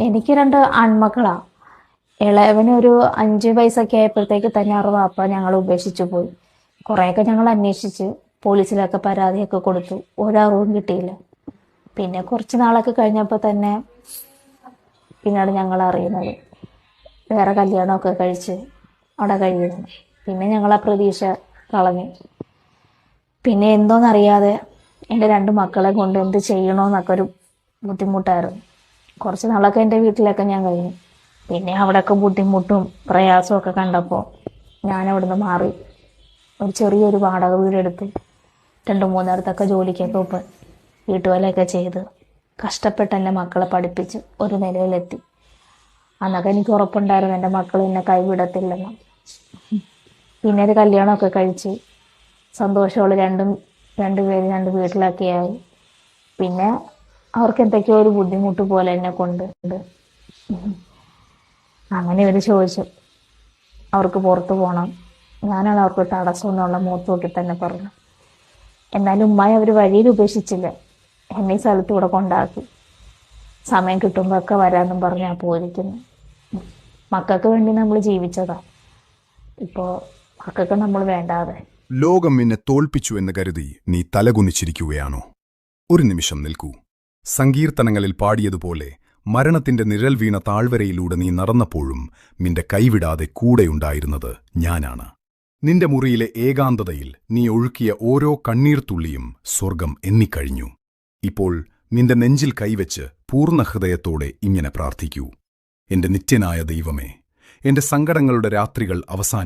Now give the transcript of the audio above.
എനിക്ക് രണ്ട് ആൺമക്കളാ. ഇളയവന് ഒരു 5 വയസ്സൊക്കെ ആയപ്പോഴത്തേക്ക് തന്നെ അവരുടെ വാപ്പ ഞങ്ങളെ ഉപേക്ഷിച്ചു പോയി. കുറേയൊക്കെ ഞങ്ങൾ അന്വേഷിച്ച് പോലീസിലൊക്കെ പരാതിയൊക്കെ കൊടുത്തു. ഒരറിവും കിട്ടിയില്ല. പിന്നെ കുറച്ച് നാളൊക്കെ കഴിഞ്ഞപ്പോൾ തന്നെ പിന്നീട് ഞങ്ങൾ അറിയുന്നത് വേറെ കല്യാണമൊക്കെ കഴിച്ച് അവിടെ കഴിയുന്നു. പിന്നെ ഞങ്ങളെ പ്രതീക്ഷ കളഞ്ഞു. പിന്നെ എന്തോന്നറിയാതെ എൻ്റെ രണ്ട് മക്കളെ കൊണ്ട് എന്ത് ചെയ്യണമെന്നൊക്കെ ഒരു ബുദ്ധിമുട്ടായിരുന്നു. കുറച്ച് നാളൊക്കെ എൻ്റെ വീട്ടിലൊക്കെ ഞാൻ കഴിഞ്ഞു. പിന്നെ അവിടെയൊക്കെ ബുദ്ധിമുട്ടും പ്രയാസവും ഒക്കെ കണ്ടപ്പോൾ ഞാൻ അവിടുന്ന് മാറി ഒരു ചെറിയൊരു വാടക വീടെടുത്ത് 2-3 ജോലിക്കൊക്കെ ഇപ്പം വീട്ടുവേലയൊക്കെ ചെയ്ത് കഷ്ടപ്പെട്ട് എൻ്റെ മക്കളെ പഠിപ്പിച്ച് ഒരു നിലയിലെത്തി. അന്നൊക്കെ എനിക്ക് ഉറപ്പുണ്ടായിരുന്നു എൻ്റെ മക്കൾ എന്നെ കൈവിടത്തില്ലെന്ന്. പിന്നെ ഒരു കല്യാണമൊക്കെ കഴിച്ച് സന്തോഷമുള്ള രണ്ടുപേരും രണ്ട് വീട്ടിലൊക്കെ ആയി. പിന്നെ അവർക്ക് എന്തൊക്കെയോ ഒരു ബുദ്ധിമുട്ട് പോലെ എന്നെ കൊണ്ട് അങ്ങനെ ഇവർ ചോദിച്ചു അവർക്ക് പുറത്തു പോകണം. ഞാനാണ് അവർക്ക് തടസ്സം എന്നുള്ള മുഖത്ത് നോക്കി തന്നെ പറഞ്ഞു. എന്നാലും ഉമ്മായി അവർ വഴിയിൽ ഉപേക്ഷിച്ചില്ല. എന്നെ ഈ സ്ഥലത്ത് കൂടെ കൊണ്ടാക്കി. സമയം കിട്ടുമ്പോൾ ഒക്കെ വരാമെന്നും പറഞ്ഞാ പോയിരിക്കുന്നു. മക്കൾക്ക് വേണ്ടി നമ്മൾ ജീവിച്ചതാ. ഇപ്പോൾ മക്കൾക്ക് നമ്മൾ വേണ്ടാതെ. ലോകം നിന്നെ തോൽപ്പിച്ചു എന്ന് കരുതി നീ തലകുനിച്ചിരിക്കുകയാണോ? ഒരു നിമിഷം നിൽക്കൂ. സങ്കീർത്തനങ്ങളിൽ പാടിയതുപോലെ മരണത്തിന്റെ നിഴൽ വീണ താഴ്വരയിലൂടെ നീ നടന്നപ്പോഴും നിന്റെ കൈവിടാതെ കൂടെയുണ്ടായിരുന്നത് ഞാനാണ്. നിന്റെ മുറിയിലെ ഏകാന്തതയിൽ നീ ഒഴുക്കിയ ഓരോ കണ്ണീർത്തുള്ളിയും സ്വർഗം എണ്ണിക്കഴിഞ്ഞു. ഇപ്പോൾ നിന്റെ നെഞ്ചിൽ കൈവച്ച് പൂർണ്ണ ഹൃദയത്തോടെ ഇങ്ങനെ പ്രാർത്ഥിക്കൂ. എന്റെ നിത്യനായ ദൈവമേ, എന്റെ സങ്കടങ്ങളുടെ രാത്രികൾ അവസാനം